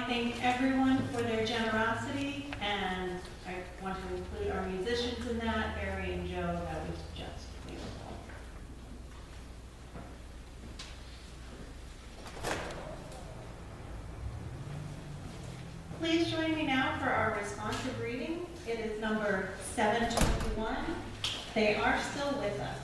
to thank everyone for their generosity, and I want to include our musicians in that, Barry and Joe. That was just beautiful. Please join me now for our responsive reading. It is number 721. They are still with us.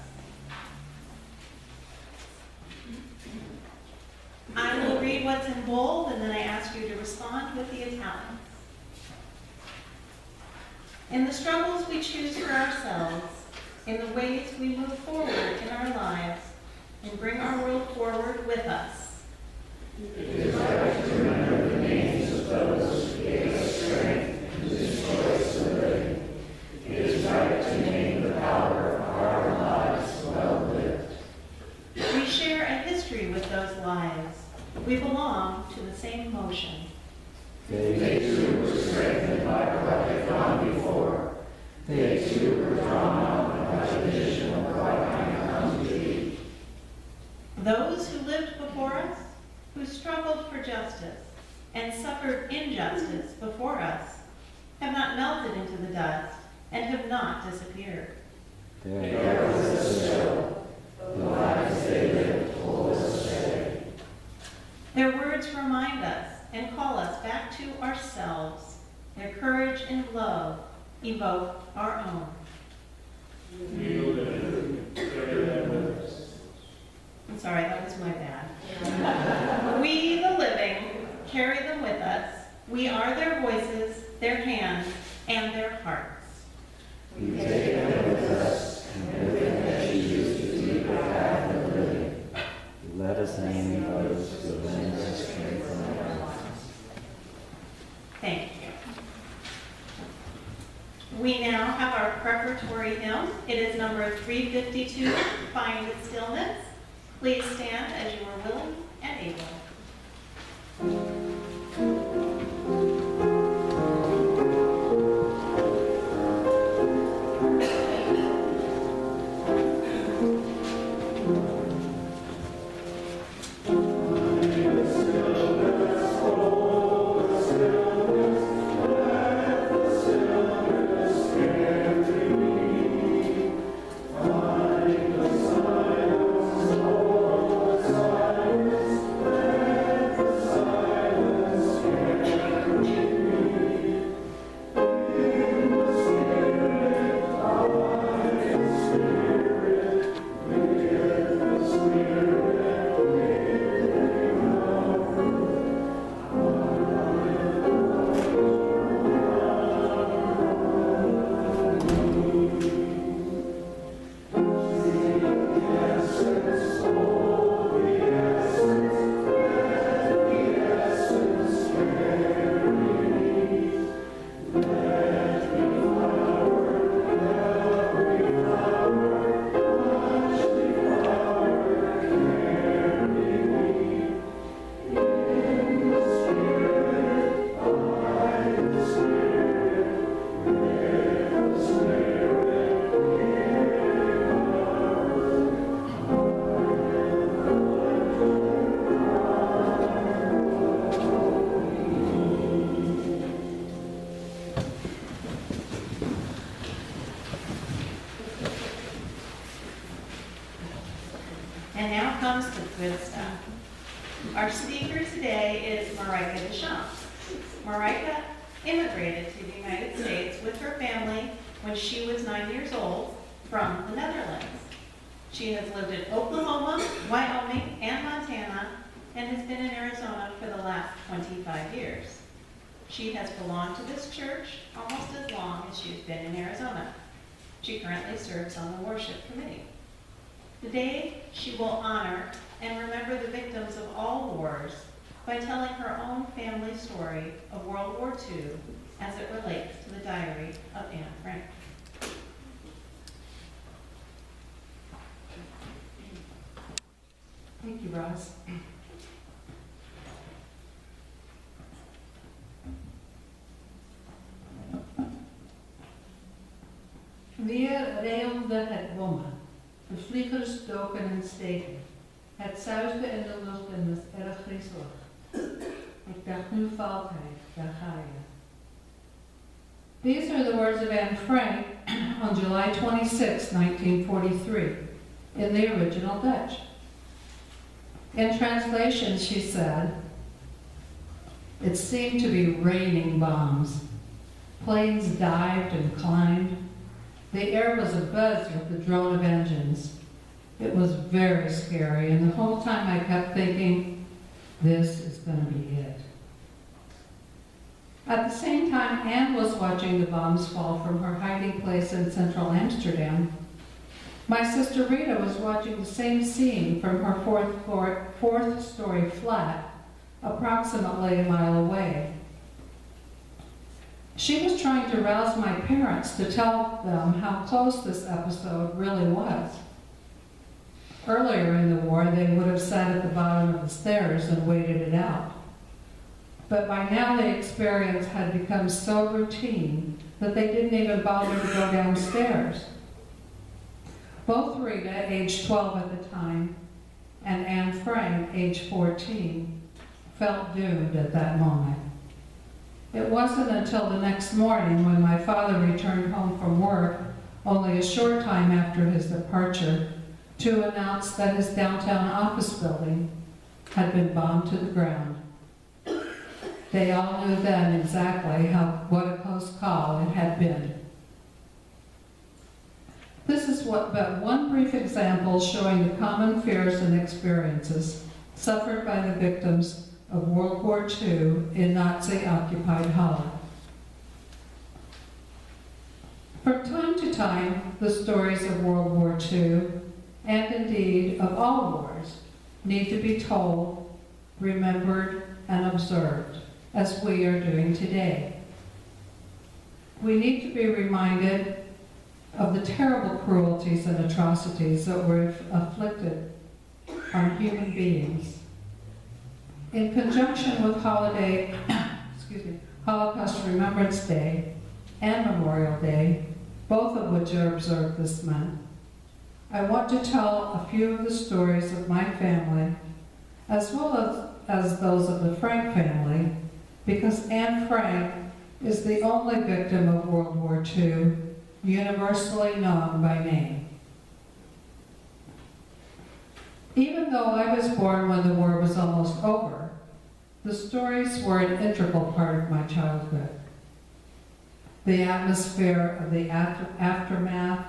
I will read what's in bold, and then I ask you to respond with the italics. In the struggles we choose for ourselves, in the ways we move forward in our lives, and bring our world forward with us. It is right to remember the names of those who gave us strength and destroyed us living. It is right to name the power of our lives well lived. We share a history with those lives. We belong to the same motion. They too were strengthened by what had gone before. They too were drawn out by the vision of what might come to be. Those who lived before us, who struggled for justice and suffered injustice before us, have not melted into the dust and have not disappeared. There was a still, the lives they lived told us today. Their words remind us and call us back to ourselves. Their courage and love evoke our own. We live, carry them with us. I'm sorry, that was my bad. We, the living, carry them with us. We are their voices, their hands, and their hearts. We take them with us, and with them as you used to lead the path of living. Let us name those who lend us strength in our lives. Thank you. We now have our preparatory hymn. It is number 352, Find Stillness. Please stand as you are willing and able. And now comes the good stuff. Our speaker today is Marika Deschamps. Marika immigrated to the United States with her family when she was 9 years old from the Netherlands. She has lived in Oklahoma, Wyoming, and Montana, and has been in Arizona for the last 25 years. She has belonged to this church almost as long as she's been in Arizona. She currently serves on the worship committee. Today, she will honor and remember the victims of all wars by telling her own family story of World War II as it relates to the diary of Anne Frank. Thank you, Ross. Weer reelde het bommen. De vliegers doken en stegen. Het zuisde in de lucht en was erg griezelig. Ik dacht, nu valt hij, daar ga je. These are the words of Anne Frank on July 26, 1943, in the original Dutch. In translation, she said, "It seemed to be raining bombs. Planes dived and climbed. The air was abuzz with the drone of engines. It was very scary, and the whole time I kept thinking, this is going to be it." At the same time, Anne was watching the bombs fall from her hiding place in central Amsterdam. My sister Rita was watching the same scene from her fourth-story flat, approximately a mile away. She was trying to rouse my parents to tell them how close this episode really was. Earlier in the war, they would have sat at the bottom of the stairs and waited it out. But by now the experience had become so routine that they didn't even bother to go downstairs. Both Rita, age 12 at the time, and Anne Frank, age 14, felt doomed at that moment. It wasn't until the next morning when my father returned home from work, only a short time after his departure, to announce that his downtown office building had been bombed to the ground. They all knew then exactly what a close call it had been. This is but one brief example showing the common fears and experiences suffered by the victims of World War II in Nazi-occupied Holland. From time to time, the stories of World War II, and indeed of all wars, need to be told, remembered, and observed, as we are doing today. We need to be reminded of the terrible cruelties and atrocities that were inflicted on human beings. In conjunction with Holocaust Remembrance Day and Memorial Day, both of which are observed this month, I want to tell a few of the stories of my family, as well as those of the Frank family, because Anne Frank is the only victim of World War II universally known by name. Even though I was born when the war was almost over, the stories were an integral part of my childhood. The atmosphere of the aftermath,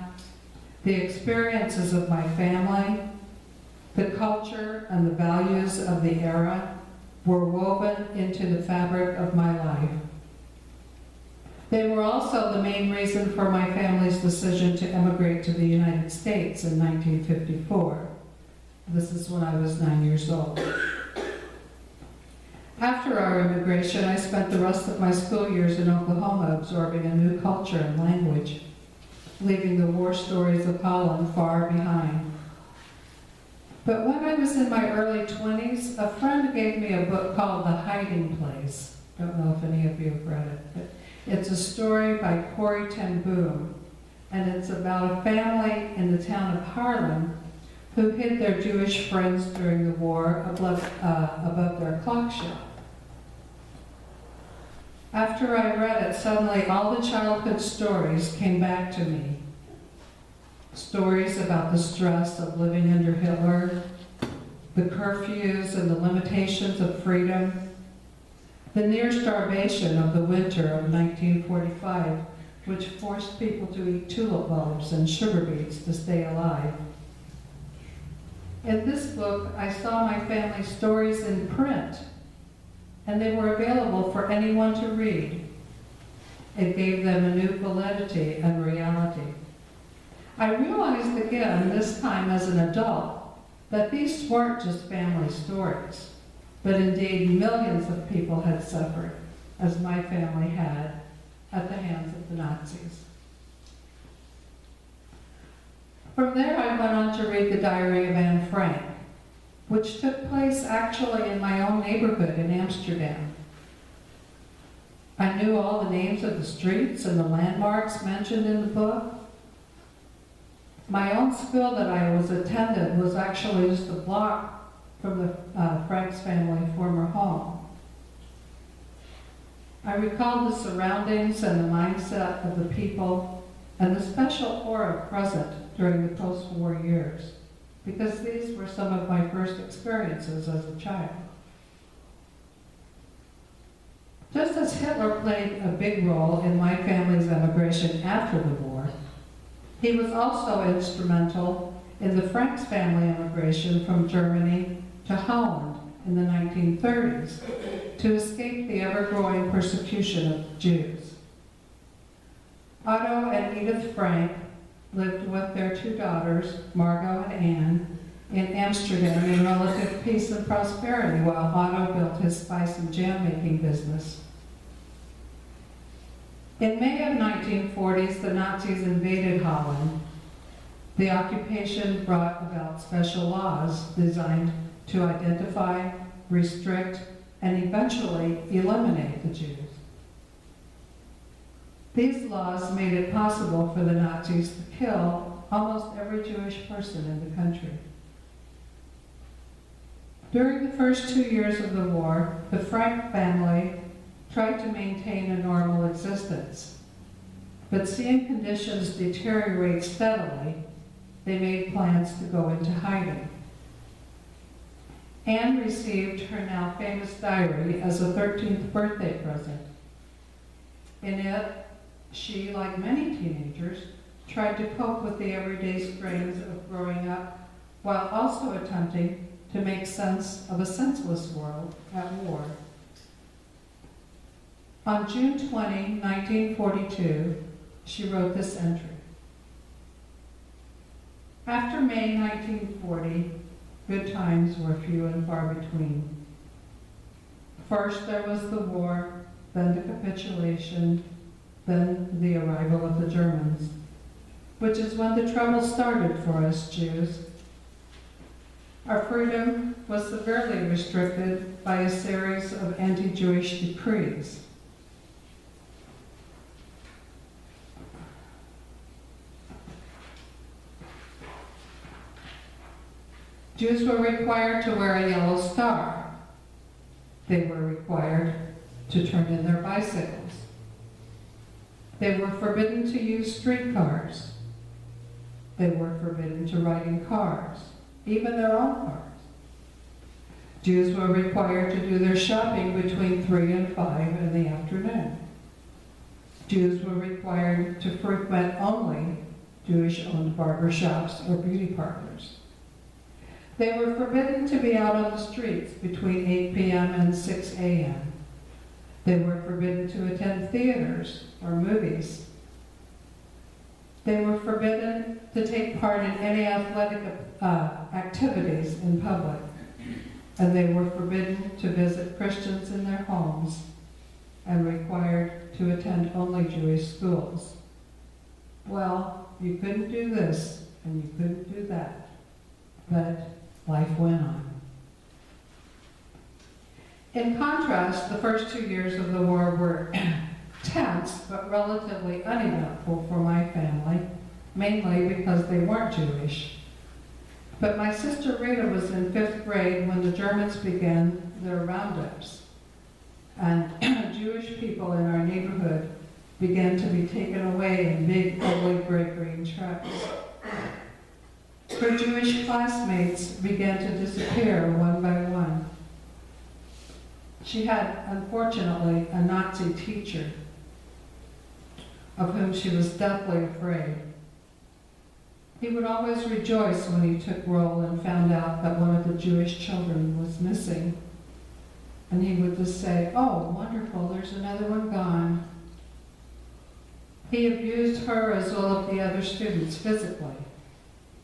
the experiences of my family, the culture and the values of the era were woven into the fabric of my life. They were also the main reason for my family's decision to emigrate to the United States in 1954. This is when I was 9 years old. After our immigration, I spent the rest of my school years in Oklahoma absorbing a new culture and language, leaving the war stories of Holland far behind. But when I was in my early 20s, a friend gave me a book called The Hiding Place. Don't know if any of you have read it, but it's a story by Corrie ten Boom, and it's about a family in the town of Haarlem who hid their Jewish friends during the war above their clock shop. After I read it, suddenly all the childhood stories came back to me. Stories about the stress of living under Hitler, the curfews and the limitations of freedom, the near starvation of the winter of 1945, which forced people to eat tulip bulbs and sugar beets to stay alive. In this book, I saw my family's stories in print, and they were available for anyone to read. It gave them a new validity and reality. I realized again, this time as an adult, that these weren't just family stories, but indeed millions of people had suffered, as my family had, at the hands of the Nazis. From there, I went on to read The Diary of Anne Frank, which took place actually in my own neighborhood in Amsterdam. I knew all the names of the streets and the landmarks mentioned in the book. My own school that I was attended was actually just a block from the Frank's family former home. I recall the surroundings and the mindset of the people and the special aura present during the post-war years, because these were some of my first experiences as a child. Just as Hitler played a big role in my family's emigration after the war, he was also instrumental in the Franks family immigration from Germany to Holland in the 1930s to escape the ever-growing persecution of Jews. Otto and Edith Frank lived with their two daughters, Margot and Anne, in Amsterdam in relative peace and prosperity while Otto built his spice and jam-making business. In May of 1940s, the Nazis invaded Holland. The occupation brought about special laws designed to identify, restrict, and eventually eliminate the Jews. These laws made it possible for the Nazis to kill almost every Jewish person in the country. During the first 2 years of the war, the Frank family tried to maintain a normal existence. But seeing conditions deteriorate steadily, they made plans to go into hiding. Anne received her now famous diary as a 13th birthday present. In it, she, like many teenagers, tried to cope with the everyday strains of growing up while also attempting to make sense of a senseless world at war. On June 20, 1942, she wrote this entry. After May 1940, good times were few and far between. First there was the war, then the capitulation, then the arrival of the Germans, which is when the trouble started for us Jews. Our freedom was severely restricted by a series of anti-Jewish decrees. Jews were required to wear a yellow star. They were required to turn in their bicycles. They were forbidden to use streetcars. They were forbidden to ride in cars, even their own cars. Jews were required to do their shopping between 3 and 5 in the afternoon. Jews were required to frequent only Jewish-owned barber shops or beauty parlors. They were forbidden to be out on the streets between 8 p.m. and 6 a.m. They were forbidden to attend theaters or movies. They were forbidden to take part in any athletic activities in public. And they were forbidden to visit Christians in their homes and required to attend only Jewish schools. Well, you couldn't do this and you couldn't do that, but life went on. In contrast, the first 2 years of the war were tense but relatively uneventful for my family, mainly because they weren't Jewish. But my sister Rita was in 5th grade when the Germans began their roundups, and Jewish people in our neighborhood began to be taken away in big, ugly gray-green trucks. Her Jewish classmates began to disappear one by one. She had, unfortunately, a Nazi teacher of whom she was deathly afraid. He would always rejoice when he took roll and found out that one of the Jewish children was missing. And he would just say, "Oh, wonderful, there's another one gone." He abused her as well as the other students physically,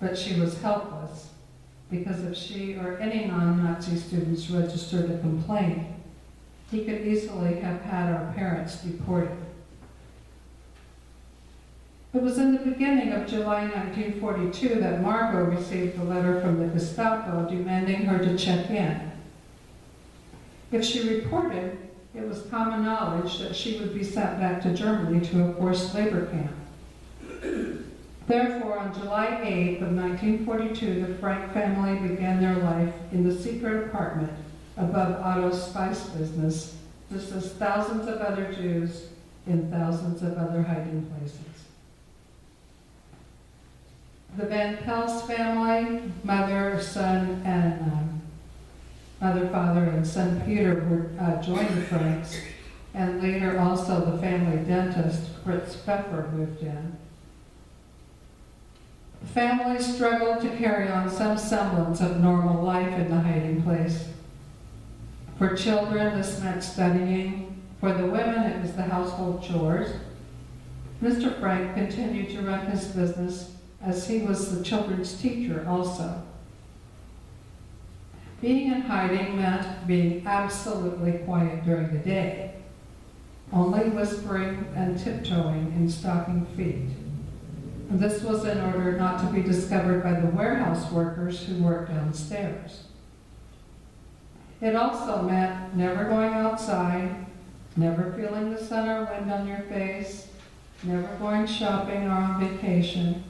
but she was helpless because if she or any non-Nazi students registered a complaint, he could easily have had our parents deported. It was in the beginning of July 1942 that Margot received a letter from the Gestapo demanding her to check in. If she reported, it was common knowledge that she would be sent back to Germany to a forced labor camp. Therefore, on July 8th of 1942, the Frank family began their life in the secret apartment above Otto's spice business just as thousands of other Jews in thousands of other hiding places. The Van Pels family, mother, son, and mother, father, and son Peter were joined the Franks, and later also the family dentist, Fritz Pfeffer, moved in. The family struggled to carry on some semblance of normal life in the hiding place. For children, this meant studying. For the women, it was the household chores. Mr. Frank continued to run his business as he was the children's teacher also. Being in hiding meant being absolutely quiet during the day, only whispering and tiptoeing in stocking feet. And this was in order not to be discovered by the warehouse workers who worked downstairs. It also meant never going outside, never feeling the sun or wind on your face, never going shopping or on vacation.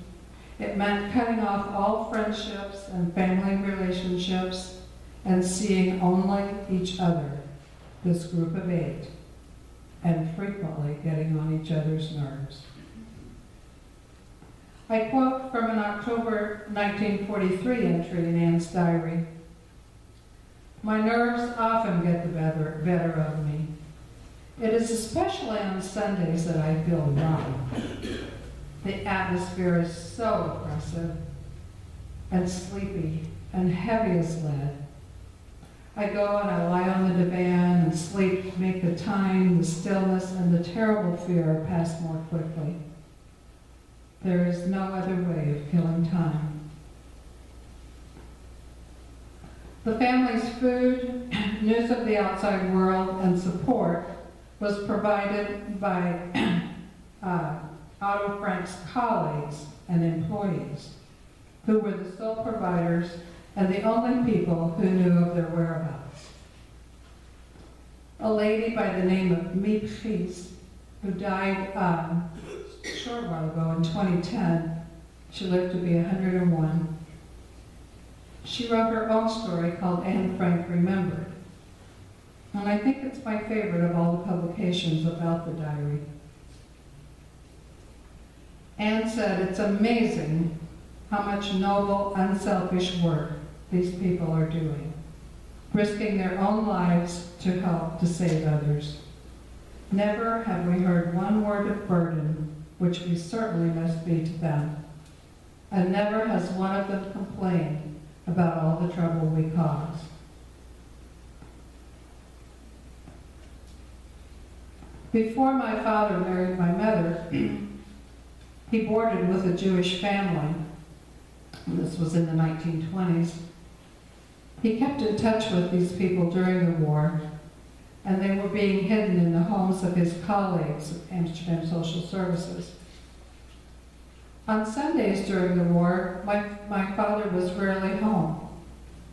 It meant cutting off all friendships and family relationships and seeing only each other, this group of 8, and frequently getting on each other's nerves. I quote from an October 1943 entry in Anne's diary. "My nerves often get the better of me. It is especially on Sundays that I feel numb. The atmosphere is so oppressive and sleepy and heavy as lead. I go and I lie on the divan and sleep, make the time, the stillness, and the terrible fear pass more quickly. There is no other way of killing time." The family's food, news of the outside world, and support was provided by Otto Frank's colleagues and employees, who were the sole providers and the only people who knew of their whereabouts. A lady by the name of Miep Gies, who died a short while ago in 2010, she lived to be 101. She wrote her own story called Anne Frank Remembered. And I think it's my favorite of all the publications about the diary. Anne said, "It's amazing how much noble, unselfish work these people are doing, risking their own lives to help to save others. Never have we heard one word of burden, which we certainly must be to them. And never has one of them complained about all the trouble we cause." Before my father married my mother, he boarded with a Jewish family. This was in the 1920s. He kept in touch with these people during the war, and they were being hidden in the homes of his colleagues at Amsterdam Social Services. On Sundays during the war, my father was rarely home,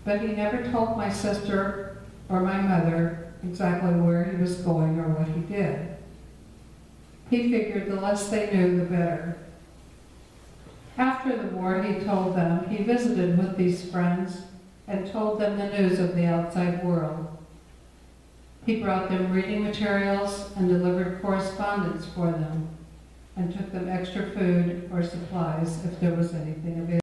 but he never told my sister or my mother exactly where he was going or what he did. He figured the less they knew, the better. After the war, he told them he visited with these friends and told them the news of the outside world. He brought them reading materials and delivered correspondence for them, and took them extra food or supplies if there was anything available.